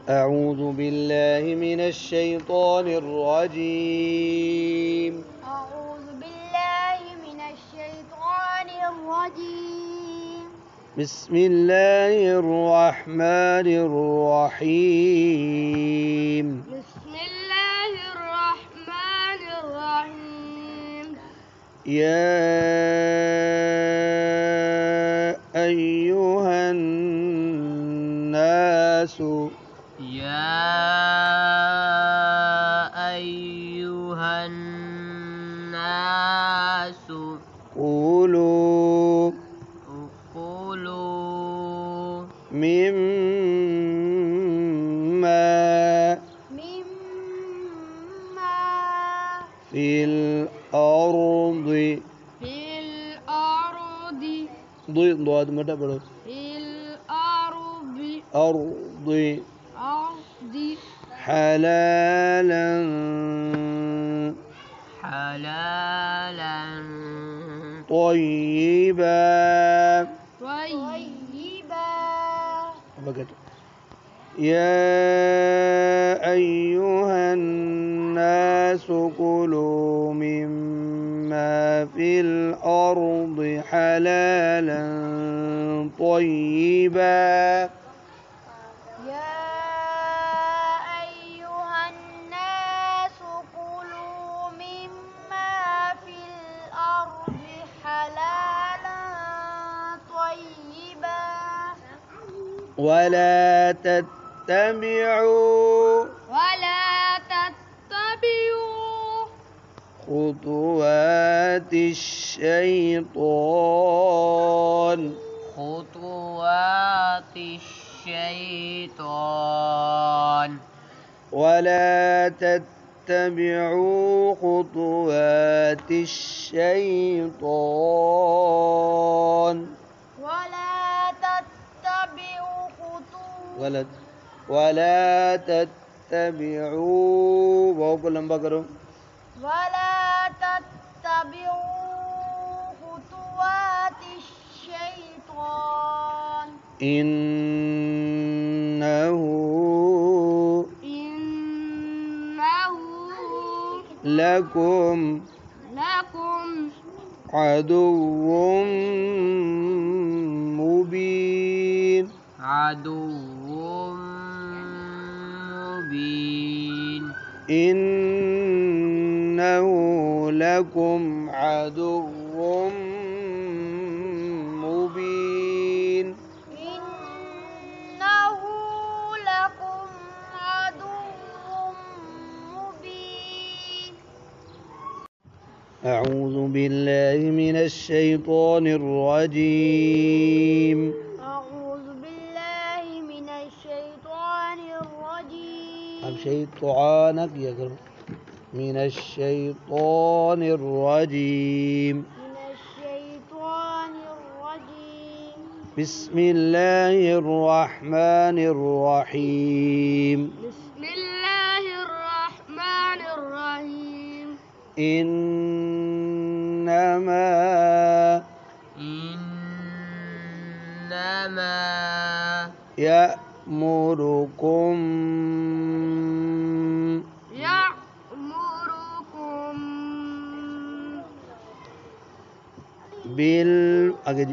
أعوذ بالله من الشيطان الرجيم. أعوذ بالله من الشيطان الرجيم. بسم الله الرحمن الرحيم. بسم الله الرحمن الرحيم. يا أيها الناس يا أيها الناس قولوا مما في الأرض ضاد متى بڑھو في الأرض أرض حلالا طيبا يا أيها الناس كلوا مما في الأرض حلالا طيبا يا أيها الناس كلوا مما في الأرض حلالا طيبا ولا تتبعوا خطوات الشيطان ولا تتبعوا خطوات الشيطان ولا تتبعوا واو کو لمبا کرو ولا تتبعوا خطوات الشيطان إنه لكم عدو مبين إنه لكم عدو مبين إنه لكم عدو مبين. أعوذ بالله من الشيطان الرجيم. أعوذ بالله من الشيطان الرجيم. अब शैतान किया करो من الشيطان الرجيم. بسم الله الرحمن الرحيم. بسم الله الرحمن الرحيم. إنما يأمركم بالسوء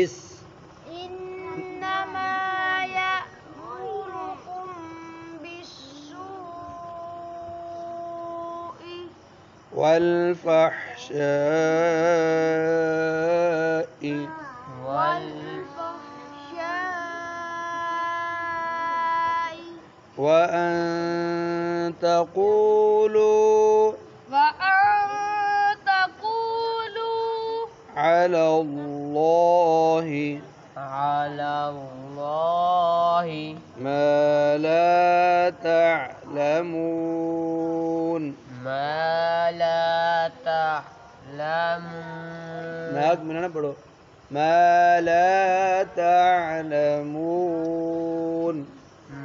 والفحشاء إنما يأمركم بالسوء والفحشاء وأن تقولوا وأن تقولوا على الله ما لا تعلمون. ما لا تعلمون. नाक में ना पढ़ो ما لا تعلمون.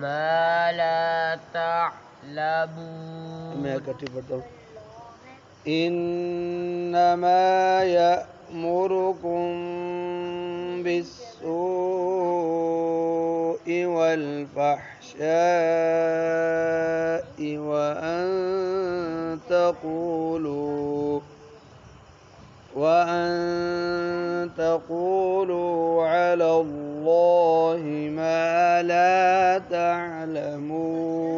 ما لا تعلمون. मैं इकट्ठी पढ़ता हूँ. إنما يأمركم بالسوء والفحشاء وأن تقولوا على الله ما لا تعلمون.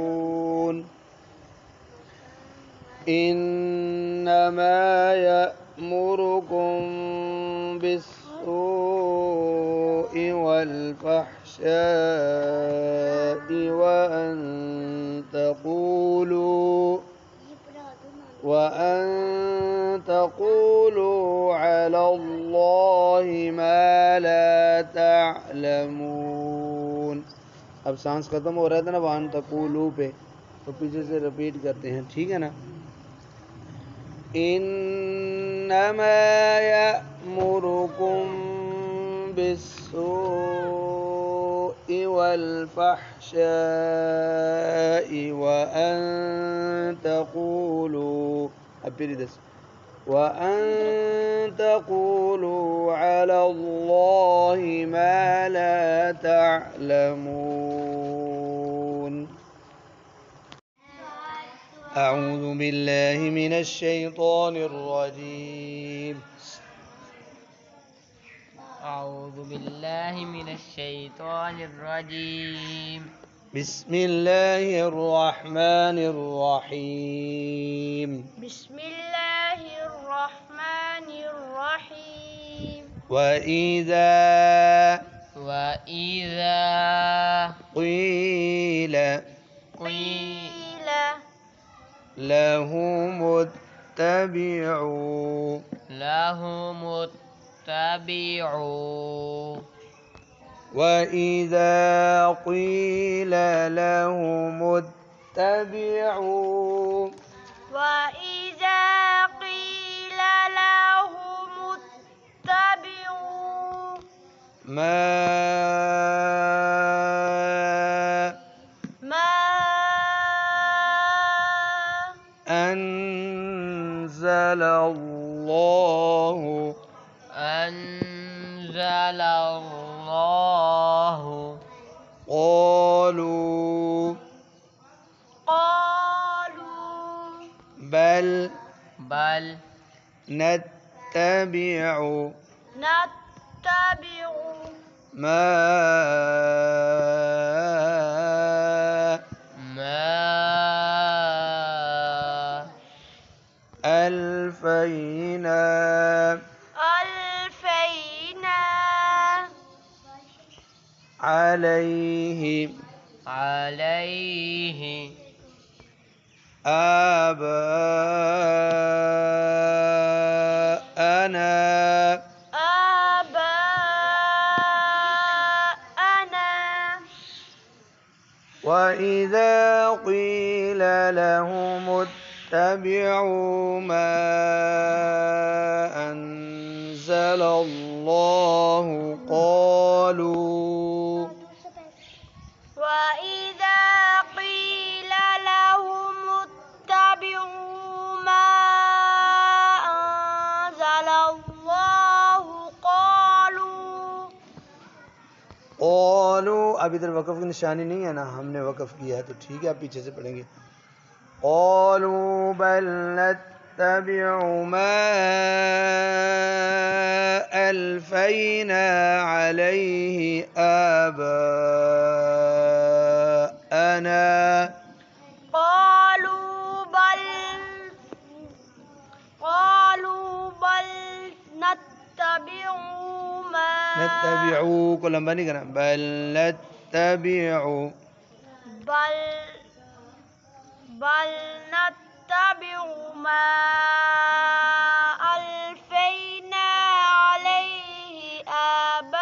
إنما يأمركم بالسوء والفحشاء وأن تقولوا على الله ما لا تعلمون. अब सांस खत्म हो रहा था ना वान तकूलू पे, तो पीछे से रिपीट करते हैं, ठीक है ना. इन्नमा यअमुरुकुम बिस्सूइ वल फहशाइ वअन तकूलू, अब फिर इधर वअन तकूलू अला अल्लाहि मा ला तअलमून. أعوذ بالله من الشيطان الرجيم. أعوذ بالله من الشيطان الرجيم. بسم الله الرحمن الرحيم. بسم الله الرحمن الرحيم. وإذا قيل لهم اتبعوا وإذا قيل لهم اتبعوا ما أنزل الله قالوا بل نتبع ما ألفينا عليه آباءنا وإذا قيل لهم اتبعوا ما أنزل الله قالوا अब इधर वक़फ़ की निशानी नहीं है ना, हमने वक़फ़ किया है तो ठीक है, आप पीछे से पढ़ेंगे. قالوا بل نتبع ما ألفينا عليه آباءنا نتبع को लंबा नहीं करना, बल नत्तबिउ बल बल नत्तबिउ मा अल्फैना अलैहि आबाअना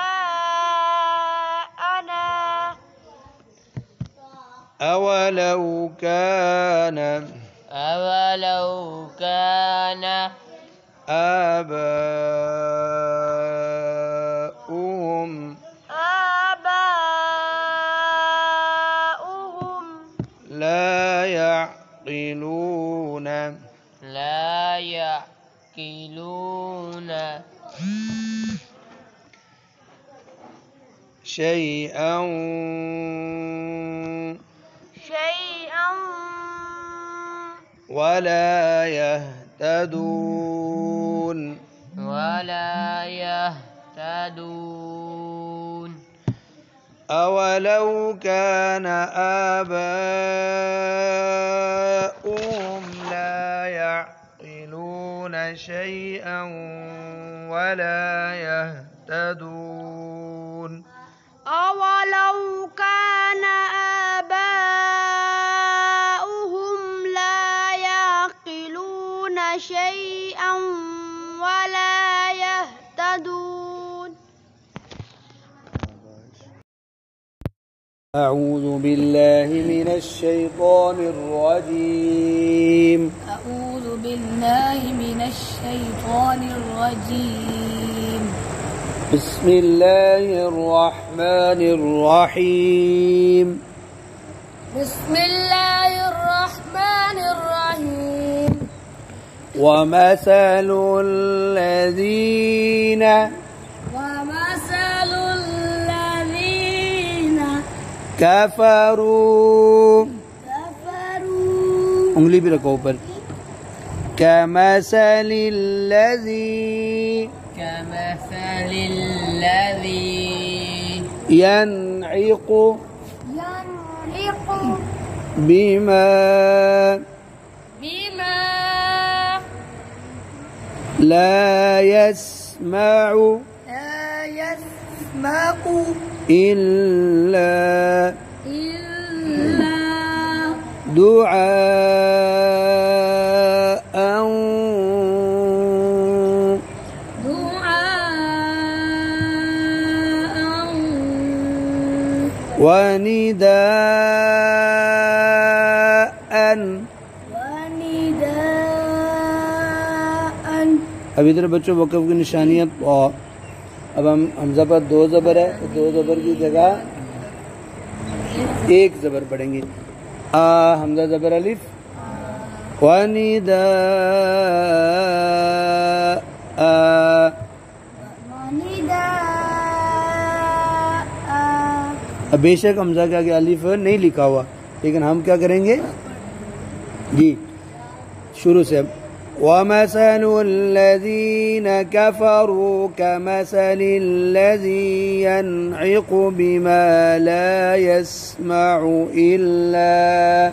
अवलौ कान आबाउहुम لا يعقلون شيئا ولا يهتدون أولو كان آباؤهم لا يعقلون شيئا ولا يهتدون أولو كان آباؤهم لا يعقلون شيئا ولا يهتدون أعوذ بالله من الشيطان الرجيم أعوذ بالله من الشيطان الرجيم بسم الله الرحمن الرحيم بسم الله الرحمن الرحيم ومثل الذين كفروا उंगली भी रखो ऊपर كمثل الذي ينعق بما لا يسمع إلا دعاء ونداء अब इधर बच्चों वक़फ़ की निशानियाँ अब हम हमज़ा पर दो ज़बर है तो दो ज़बर की जगह एक ज़बर पढ़ेंगे आ हमज़ा ज़बर अलिफ अब बेशक हमज़ा के आगे अलिफ नहीं लिखा हुआ लेकिन हम क्या करेंगे जी शुरू से ومثل الذين كفروا كمثل الذي ينعق بما لا يسمع إلا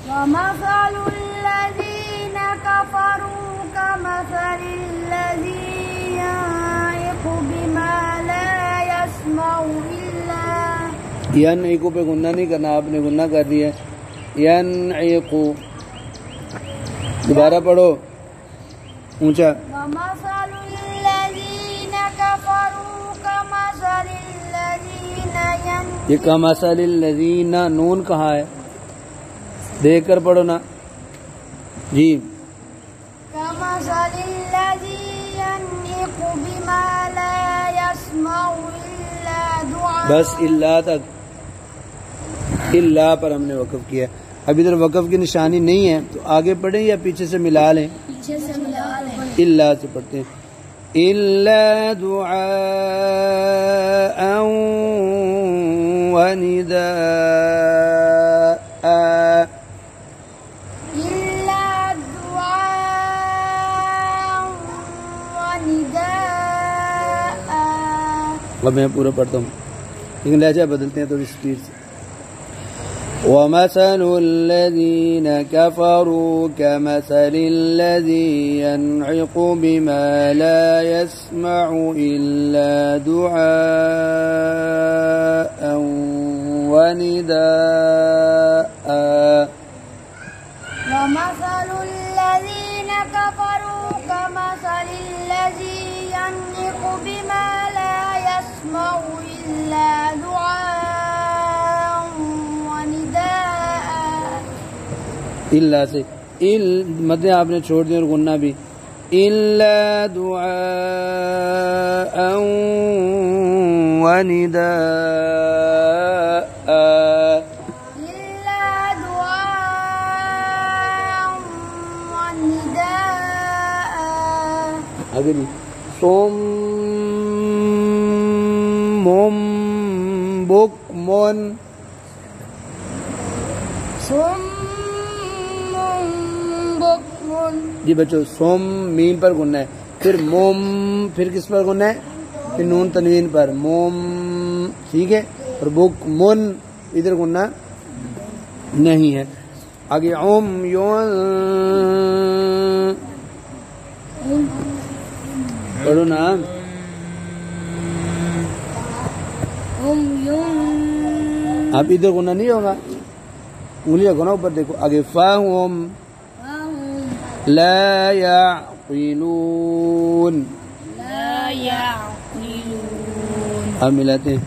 ومثل الذين كفروا كمثل الذي ينعق بما لا يسمع إلا यनइकु पे गुन्ना नहीं करना आपने गुन्ना कर दिया यनइकु दोबारा पढ़ो ऊंचा ये कमसलिल्लज़ीना नून कहाँ है देख कर पढ़ो ना जी बस इल्ला तक इल्ला पर हमने वक़फ़ किया अब इधर वक़फ़ की निशानी नहीं है तो आगे पढ़ें या पीछे से मिला लें इल्ला से पढ़ते हैं इल्ला दुआअ व निदाअ अब मैं पूरा पढ़ता हूँ लेकिन लहजा बदलते हैं थोड़ी स्पीड से ومثل الذين كفروا كمثل الذي ينعق بما لا يسمع إلا دعاء वनिदाअ ومثل الذين كفروا كمثل الذي ينطق بما لا يسمع إلا دعاء ونداء इल्ला से इल मध्य आपने छोड़ दिया और गुन्ना भी इल्ला दुआ वनिदाअ إلا دعاء ونداء आगे भी सोम्मुम बुक्मुन صم بكم जी बच्चों सोम मीम पर गुन्ना है फिर मोम फिर किस पर गुन्ना है फिर नून तनवीन पर मोम ठीक है और बुक मुन इधर गुन्ना नहीं है आगे ओम योन पढ़ो ना هم يوم आप इधर गुन्ना नहीं होगा उंगलियां गुना ऊपर देखो आगे फाहुम ला याक़िलून لا يعقلون अब मिलाते हैं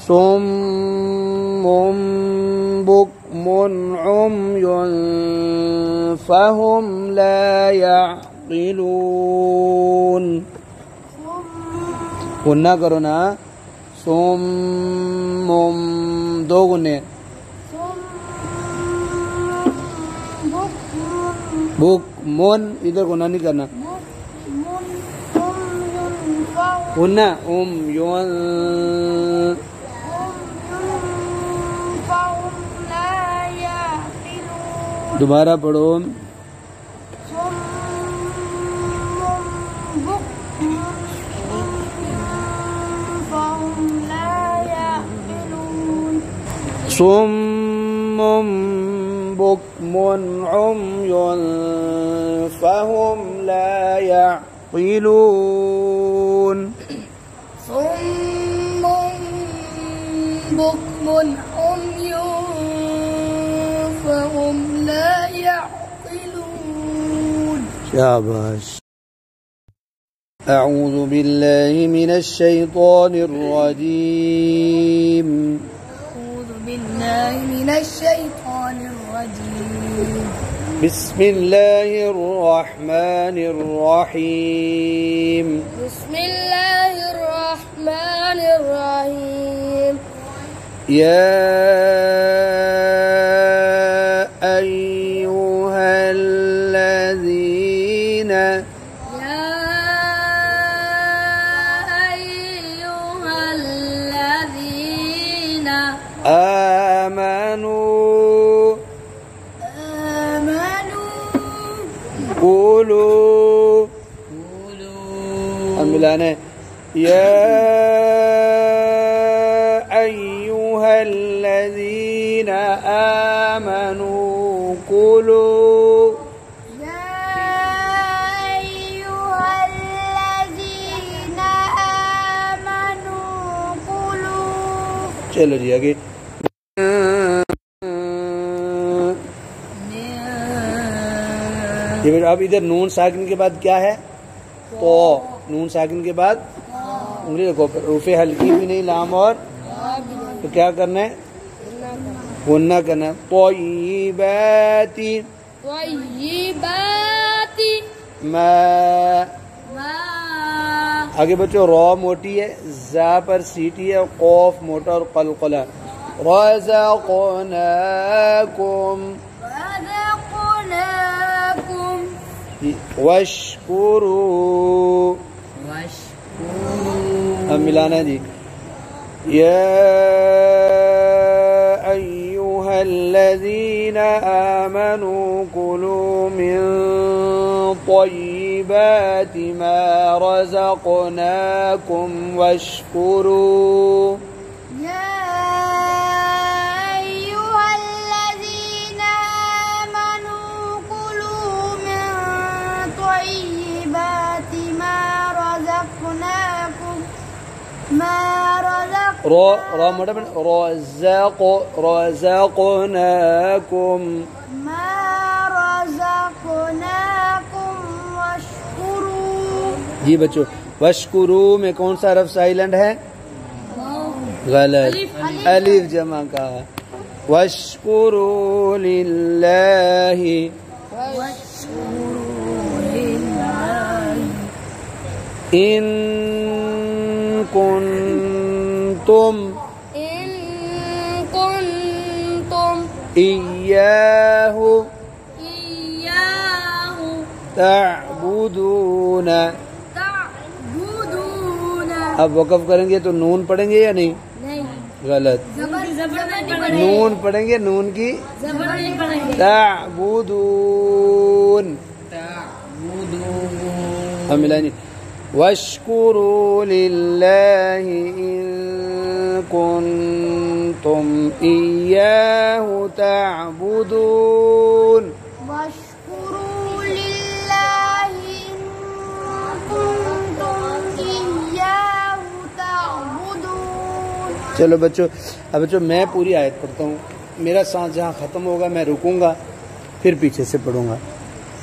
सुम्मुम बुक्मुन उम्युन फहुम ला याक़िलून गुन्ना करो ना सुम्मुम दो गुन्ने बुक्मुन इधर गुन्ना नहीं करना गुन्ना उम्युन فهم لا يعقلون दोबारा पढ़ो صم بكم فهم لا يعقلون صم بكم عمي فهم لا يعقلون صم بكم عمي فهم لا يعقلون शाबाश أعوذ بالله من الشيطان الرجيم أعوذ بالله من الشيطان الرجيم بسم الله الرحمن الرحيم بسم الله الرحمن الرحيم يا أيها الذين يا أيها الذين آمنوا آمنوا قولوا हम मिलाना है या अय्युहा الذين آمنوا قولوا يا أيها الذين آمنوا قولوا चलो जी आगे ये फिर अब इधर नून साकिन के बाद क्या है तो नून साकिन के बाद उंगली रखो रूफे हल्की भी नहीं लाम और तो क्या करना है गुन्ना करना है तय्यिबाती طيبات मा ما आगे बच्चों रॉ मोटी है जा पर सीटी है कौफ मोटा और कलकला रज़क़नाकुम رزقناكم वशकुरू अब मिलाना है जी या अय्युहा الذين آمنوا كلوا من طيبات ما رزقناكم واشكروا يا أيها الذين آمنوا كلوا من طيبات ما رزقناكم रो मोटा बन रज़क़नाकुम ما رزقناكم واشكروا जी बच्चों वशकुरू में कौन सा हरफ साइलेंट है गलत अलिफ जमा का वशकुरू लिल्लाहि इन कुंतुम إن كنتم इय्याहु إياه तअबुदून تعبدون अब वक़फ़ करेंगे तो नून पढ़ेंगे या नहीं नहीं गलत जबर नहीं पढ़ेंगे नून पढ़ेंगे नून की जबर नहीं पढ़ेंगे तअबुदून हम मिलाएंगे वशकुरू लिल्लाहि इन कुंतुम इय्याहु तअबुदून वश्कुरू लिल्लाहि इन कुंतुम इय्याहु तअबुदून। चलो बच्चों अब बच्चों मैं पूरी आयत पढ़ता हूँ मेरा सांस जहाँ ख़त्म होगा मैं रुकूंगा फिर पीछे से पढ़ूंगा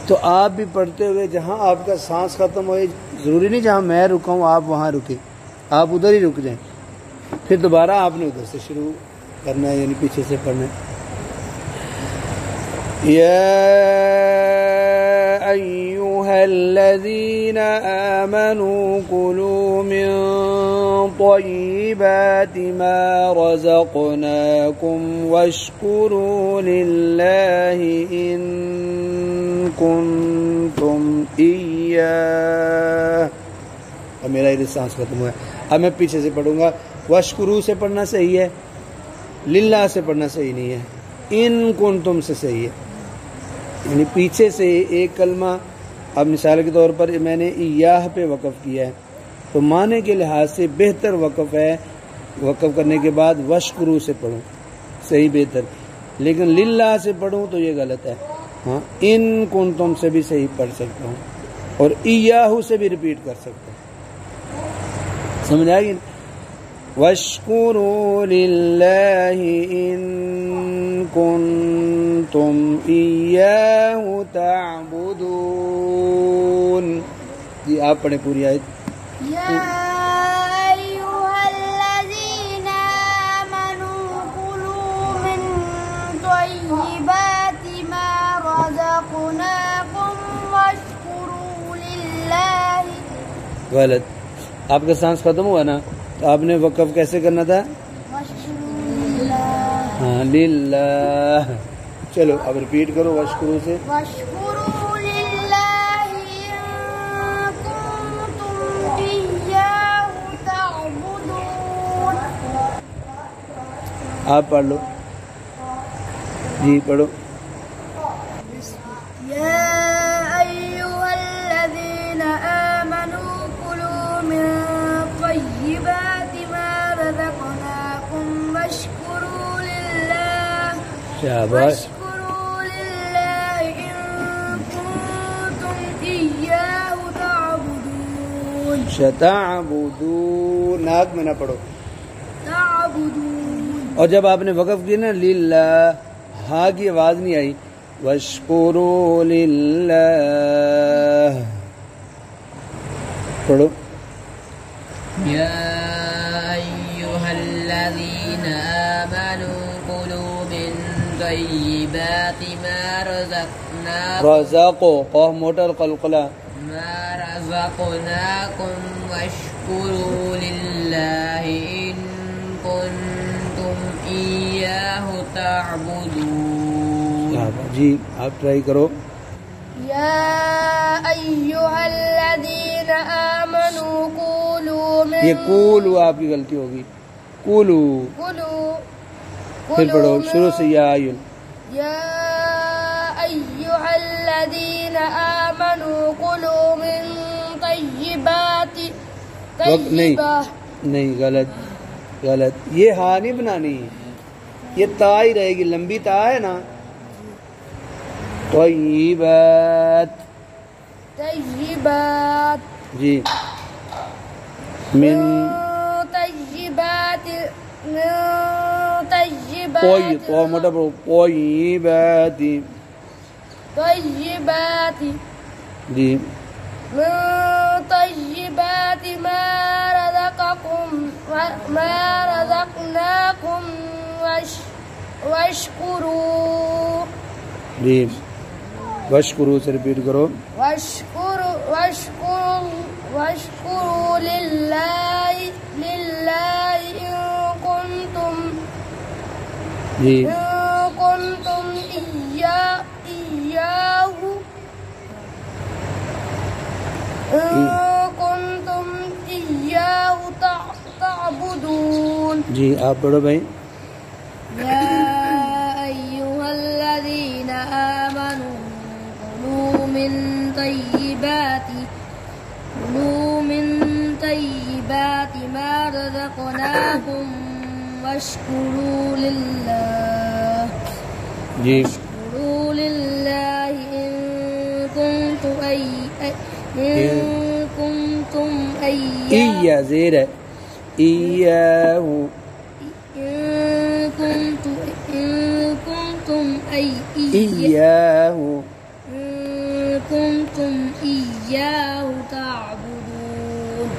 तो आप भी पढ़ते हुए जहाँ आपका सांस ख़त्म हो ज़रूरी नहीं जहाँ मैं रुका हूँ आप वहाँ रुके आप उधर ही रुक जाएं फिर दोबारा आपने उधर से शुरू करना है यानी पीछे से पढ़ना है या अय्युहल्लज़ीना आमनू कुलू मिन तय्यिबाति मा रज़क़नाकुम वश्कुरू लिल्लाहि इन कुंतुम इय्याहु अब मेरा ये सांस खत्म हुआ है अब मैं पीछे से पढ़ूंगा वशकुरू से पढ़ना सही है लिल्लाह से पढ़ना सही नहीं है इन कुंतुम से सही है यानी पीछे से एक कलमा अब मिसाल के तौर पर मैंने इयाह पे वक़फ़ किया है तो माने के लिहाज से बेहतर वक़फ़ है वक़फ़ करने के बाद वशकुरू से पढ़ूं सही बेहतर लेकिन लिल्लाह से पढ़ूं तो ये गलत है हाँ इन कुंतुम से भी सही पढ़ सकता हूँ और इयाहू से भी रिपीट कर सकता हूँ समझ आएगी वश्कुरू लिल्लाहि इन कुंतुम इय्याहु तअबुदून जी आप पढ़े पूरी आयत या अय्युहल्लज़ीना आमनू कुलू मिन तय्यिबाति मा रज़क़नाकुम वश्कुरू लिल्लाहि गलत आपका सांस खत्म हुआ ना तो आपने वक़फ़ कैसे करना था हाँ लिल्लाह चलो अब रिपीट करो वशकुरू से वश्कुरू लिल्लाहि इन कुंतुम इय्याहु तअबुदून। आप पढ़ लो जी पढ़ो या अय्युहल्लज़ीना आमनू कुलू मिन तय्यिबाति मा रज़क़नाकुम वश्कुरू लिल्लाह शाबाश वश्कुरू लिल्लाहि इन कुंतुम इय्याहु तअबुदून शताबुदून नाक में ना पढ़ो तअबुदून। और जब आपने वक़फ़ की ना लिल्लाह हाँ की आवाज़ नहीं आई वश्कुरू लिल्लाह पढ़ो या अय्युहल्लज़ीना आमनू कुलू मिन तय्यिबाति मा रज़क़नाकुम रज़क़ो क़ाफ मोटर क़लक़ला ما رزقناكم واشكروا لله إن كنتم إياه تعبدون जी आप ट्राई करो या अय्युहल्लज़ीना आमनू कुलू मिन ये कूलू आपकी गलती होगी कूलू फिर पढ़ो शुरू से या आयुल या अय्युहल्लज़ीना आमनू कुलू मिन तय्यिबाति नहीं गलत गलत ये हाँ नहीं बनानी ये ता ही रहेगी लंबी ता है ना तय्यिबात तय्यिबात जी मिन तय्यिबाति من طيبات طيب موٹا پڑھو طيبات طيبات جی من طيبات ما رزقناكم واشكروا جی واشکرو سے ریپیٹ کرو واشكروا لله إن كنتم جی إياه تعبدون. جی آپ پڑھو بھائی. يا أيها الذين آمنوا كلوا من طيبات ما رزقناكم واشكروا لله جی إن كنتم إياه زیر ہے إياه إياه تعبدون.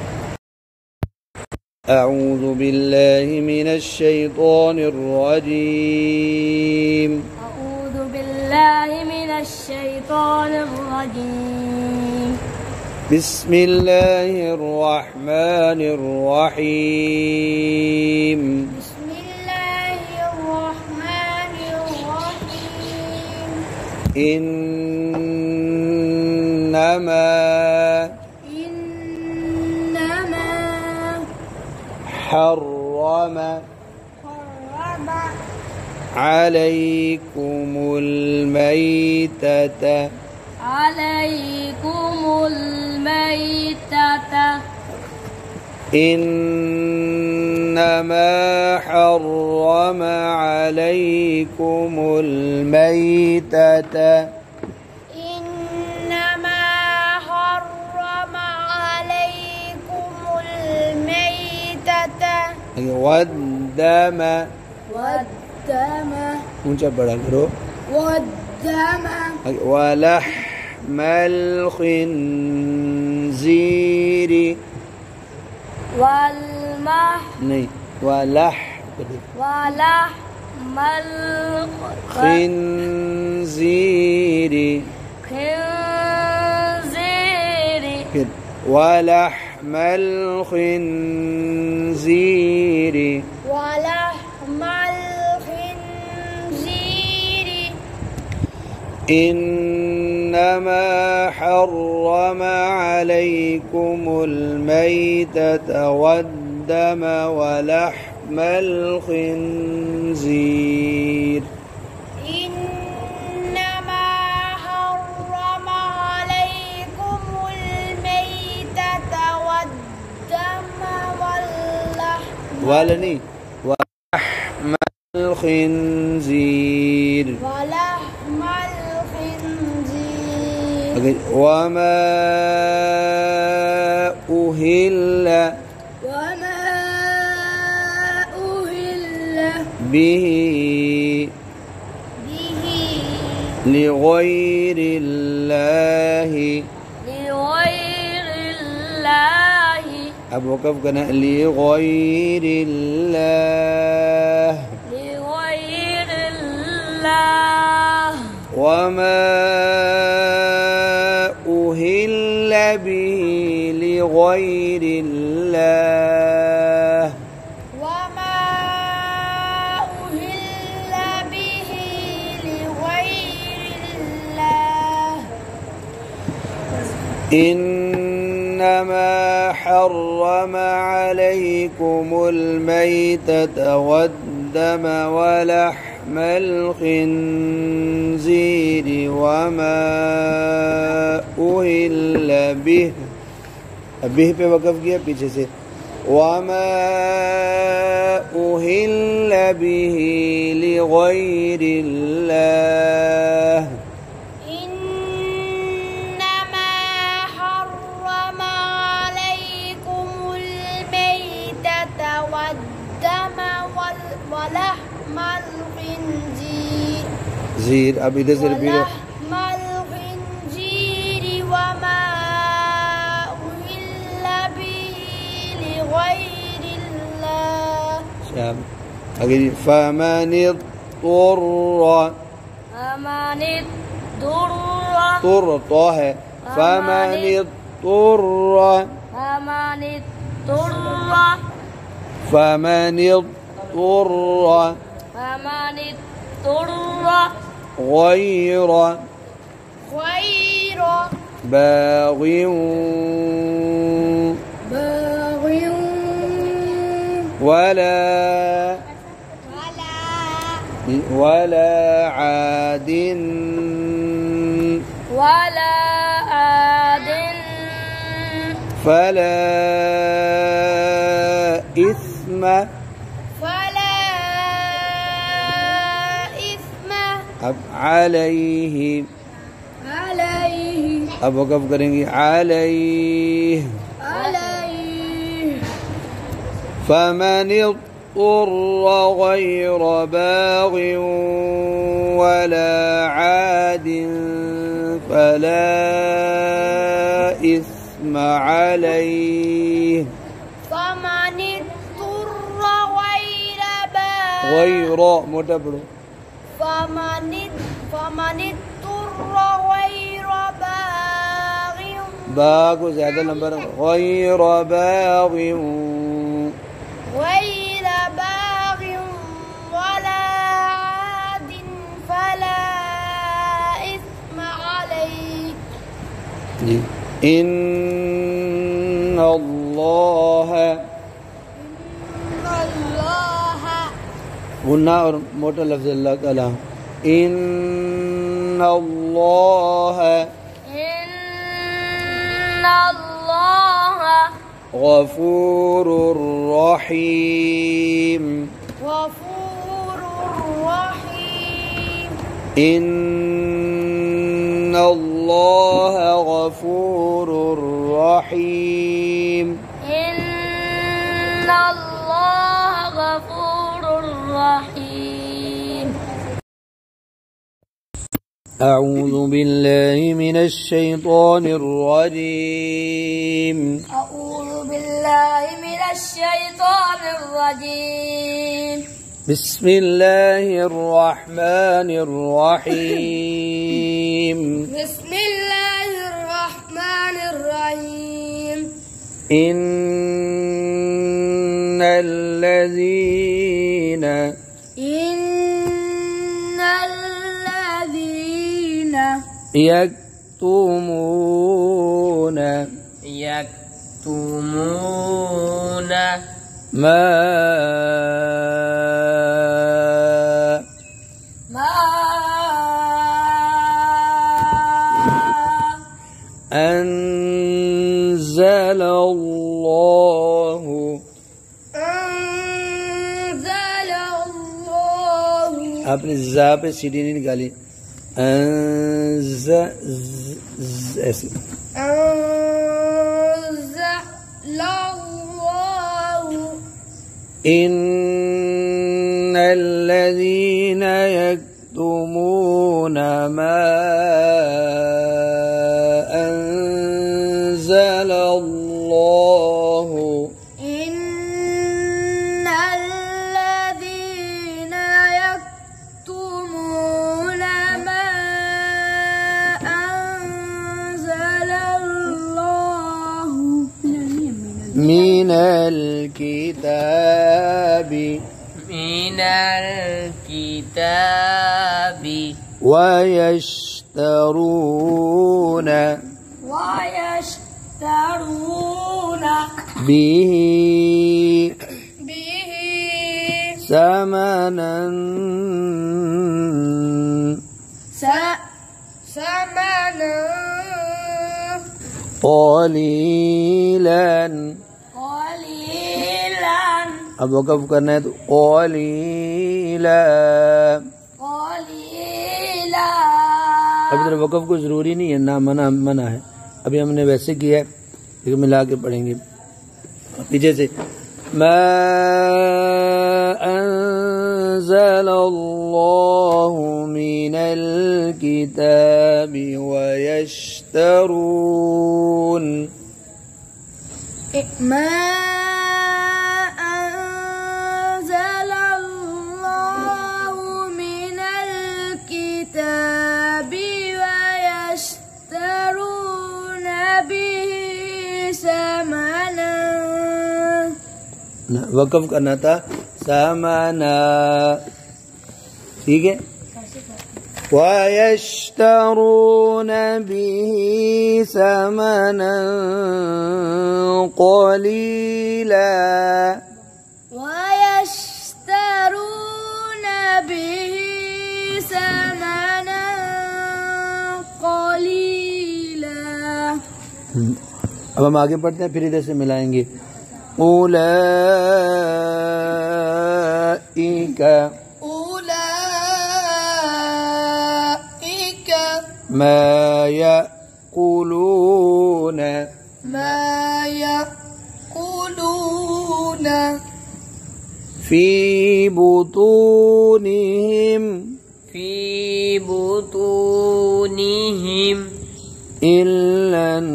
أعوذ بالله من الشيطان الرجيم. أعوذ بالله من الشيطان الرجيم. بسم الله الرحمن الرحيم. بسم الله الرحمن الرحيم. إنما حرم عليكم الميتة إنما حرم عليكم الميتة والدم اونچا بڑا کرو ولحم الخنزير نہیں ولحم الخنزير ولحم الخنزير إنما حرم عليكم الميتة والدم ولحم الخنزير ولحم الخنزير وما أهل به لغير الله اب وقف کرنا لغير الله وما أهل به لغير الله إنما حرم عليكم الميتة والدم ولحم الخنزير وما أهل به پہ وقف کیا پیچھے سے وما أهل به لغير الله والدم जीर। अब इधर से रिपीट। वलहमल खिंजीर वमा उहिल्ला बिही लिगैरिल्लाह। आगे जी फमनित्तुर्रा। तुर तो है फमनित्तुर्रा। غير باغ ولا عاد فلا إثم अब عليه। अब वक़फ़ करेंगे अलैह। फमन اضطر غير باغ ولا عاد فلا إثم عليه। فمن اضطر غير باغ غير मोटा पढ़ो। فمن اضطر غير باغ बा को ज्यादा नंबर غير باغ ولا عاد فلا إثم عليه। إن الله गुन्ना और मोटा लफ्ज़ अल्लाह का ला। इन्न अल्लाह गफूरुर रहीम। इन्न अल्लाह गफूरुर रहीम। أعوذ بالله من الشيطان الرجيم بسم الله الرحمن الرحيم إن الذين يكتمون ما أنزل الله आपने जा पे सीढ़ी नहीं निकाली। ऐसे إن الذين يكتمون ما أنزل الله من الكتاب ويشترون به ثمنا قليلا। अब वक़फ़ करना है तो क़लीला। अब इधर वक़फ़ को जरूरी नहीं है, ना मना है। अभी हमने वैसे किया है, लेकिन मिला के पढ़ेंगे पीछे से। मा अंज़ल الله من الكتاب ويشترون ما أنزل الله من الكتاب ويشترون به ثمنا वक़फ़ करना था सामाना ठीक है वयश्तरून बिही समना क़लीला वयश्तरून बिही समना क़लीला। अब हम आगे पढ़ते हैं फिर इधर से मिलाएंगे उलाइका ما يأكلون في بطونهم إلا النار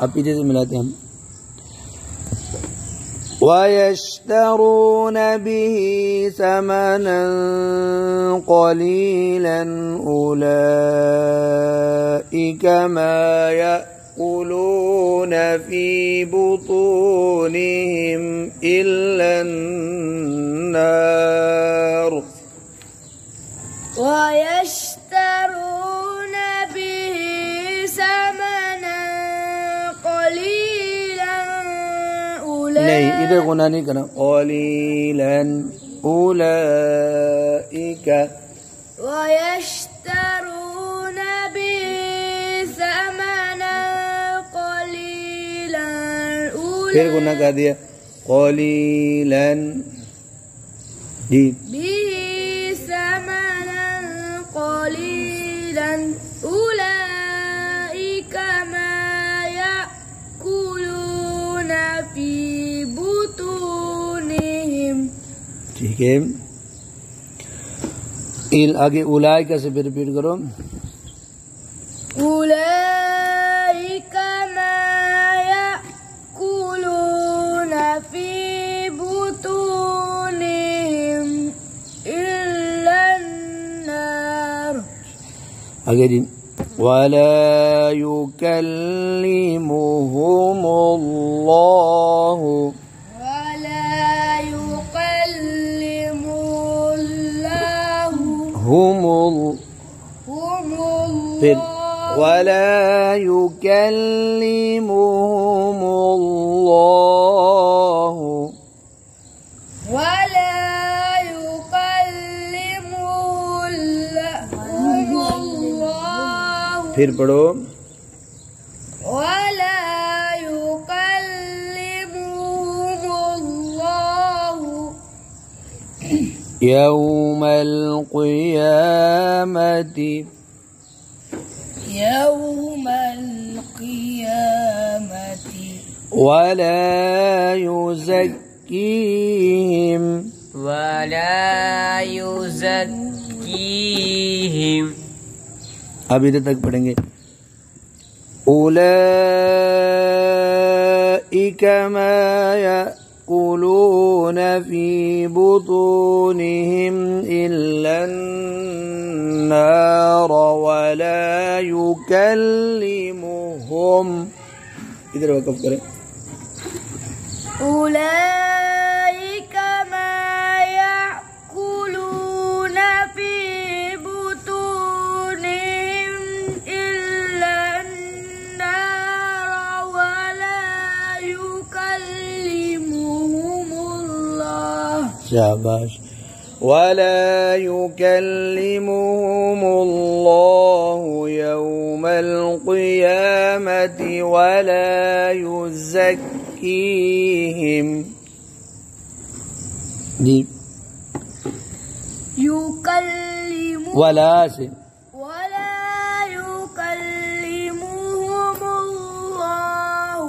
अब पीछे से मिलाते हैं हम ويشترون به ثمنا قليلا أولئك ما يأكلون في بطونهم إلا النار ويشترون به ثمنا قليلا नहीं इधर गुना नहीं करना قليلا أولئك ويشترون به ثمنا قليلا फिर गुना कर दिया قليلا जी به ثمنا قليلا أولئك ما يأكلون في بطونهم ठीक है आगे उलाइका से फिर रिपीट करो أولئك ما يأكلون في بطونهم إلا النار आगे जी ولا يكلمهم الله ولا يكلم الله هم फिर ولا يكلمهم الله ولا يكلمهم الله फिर पढ़ो ولا يكلمهم الله يوم القيامة ولا يزكيهم अब इधर तक पढ़ेंगे أولئك ما يأكلون في بطونهم إلا النار ولا يكلمهم इधर वक़फ़ करें أولئك ما يأكلون في بطونهم إلا النار ولا يكلمهم الله शाबाश ولا يكلمهم الله يوم القيامة ولا يزكيهم जी يكلم वला से ولا يكلمهم الله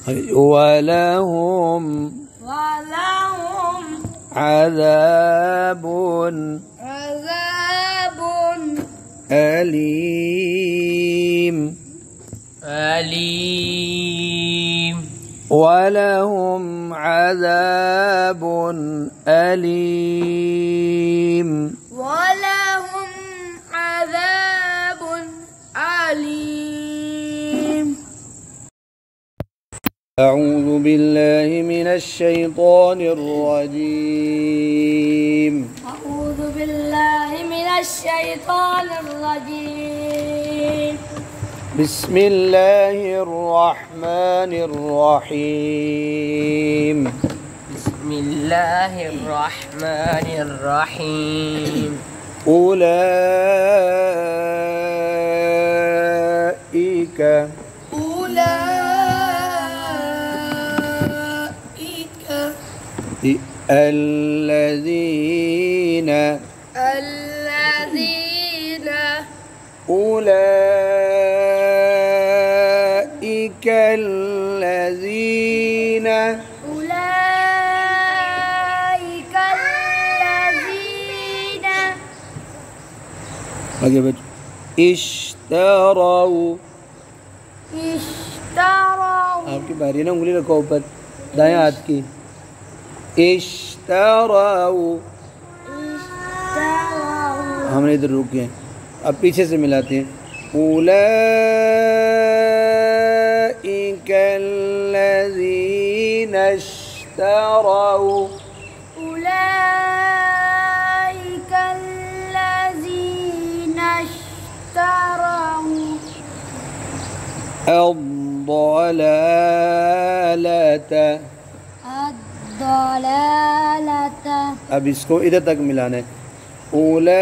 ولهم عذاب أليم ولهم عذاب أليم أعوذ بالله من الشيطان الرجيم بسم الله الرحمن الرحيم بسم الله الرحمن الرحيم أولئك الذين أولئك الذين आगे बैठ इश्तराऊ आपकी बारी है ना उंगली रखो ऊपर दाएं हाथ की इश्तराऊ हमने इधर रुके हैं अब पीछे से मिलाते हैं उलाइका अल्लज़ीना इश्तराऊ الضلالة अब इसको इधर तक मिलाना है أولئك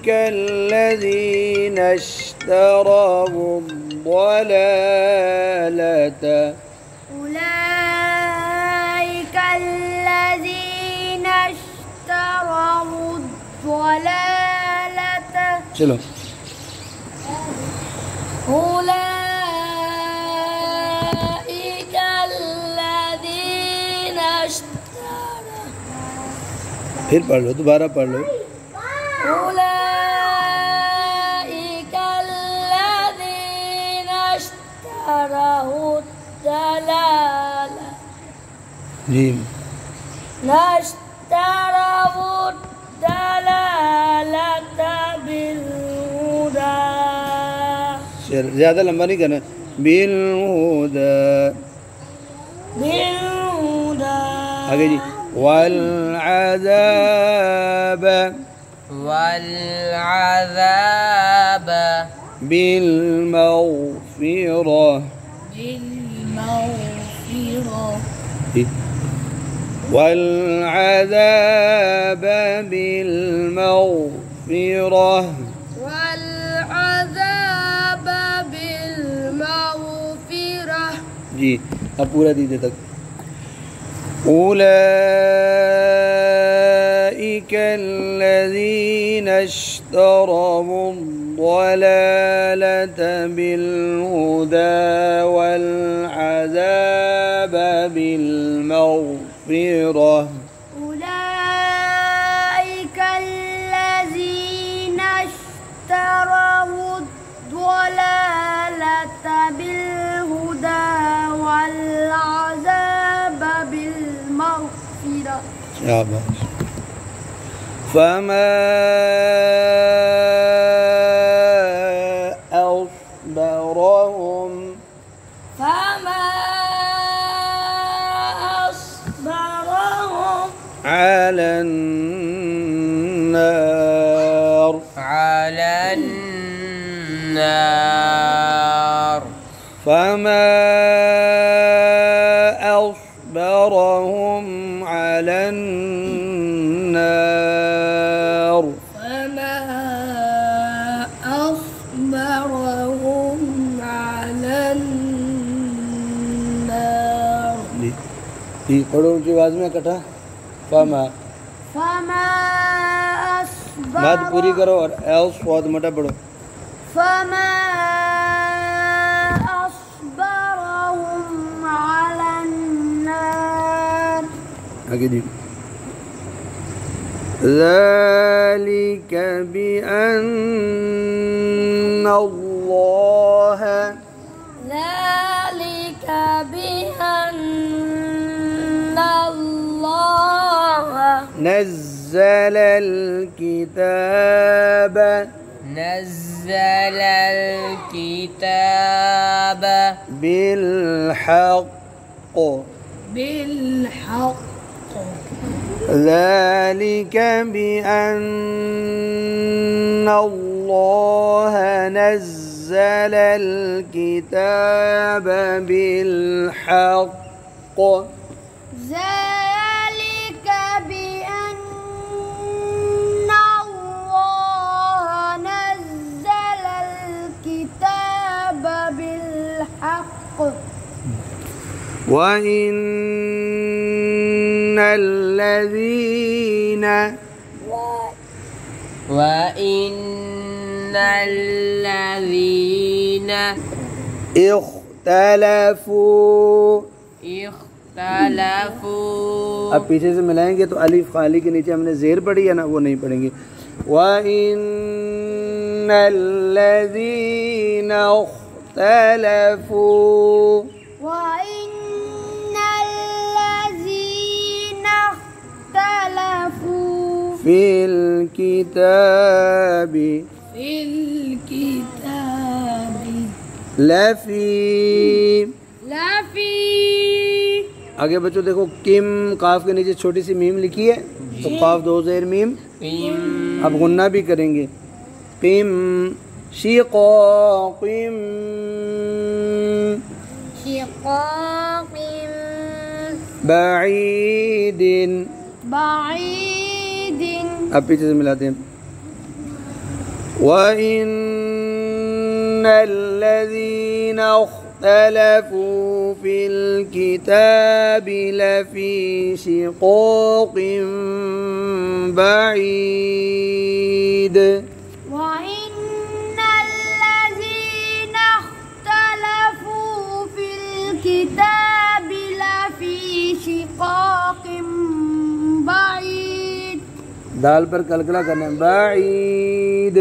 الذين اشتروا الضلالة चलो أولئك الذين اشتروا फिर पढ़ लो दोबारा पढ़ लो أولئك الذين اشتروا الضلالة जी اشتروا الضلالة بالهدى ज़्यादा लंबा नहीं करना बिलहुदा आगे जी वल्अज़ाब बिलमग़फ़िरह वल्अज़ाब बिलमग़फ़िरह जी अब पूरा दीजिए तक أولئك الذين اشتروا الضلالة بالهدى والعذاب بالمغفرة أولئك الذين اشتروا الضلالة بالهدى والعذاب بالمغفرة शाबाश فما أصبرهم على النار فما أصبرهم على النار पढ़ो ऊंची आवाज में इकट्ठा फमा बात पूरी करो और एल्स बहुत मोटा पढ़ो फमा आगे जी ذلك بأن الله ذلك بأن الله نزل الكتاب نزل الكتاب بالحق بالحق ذلك بأن الله نزل الكتاب بالحق ذلك بأن الله نزل الكتاب بالحق وإن الذين اختلفوا अब पीछे से मिलाएंगे तो अलिफ खाली के नीचे हमने ज़ेर पढ़ी है ना, वो नहीं पढ़ेंगे। وَإِنَّ الَّذِينَ اخْتَلَفُوا وَإِنَّ الَّذِينَ اخْتَلَفُوا في الكتاب लफी आगे बच्चों देखो किम काफ के नीचे छोटी सी मीम लिखी है तो काफ दो ज़ेर मीम अब गुन्ना भी करेंगे किम शिक़ाक़िम बईदिन अब पीछे से मिलाते हैं وَإِنَّ الَّذِينَ اخْتَلَفُوا فِي الْكِتَابِ لَفِي شِقَاقٍ بَعِيدٍ وَإِنَّ الَّذِينَ اخْتَلَفُوا فِي الْكِتَابِ لَفِي شِقَاقٍ بعيد दाल पर कलकला करना है बाईद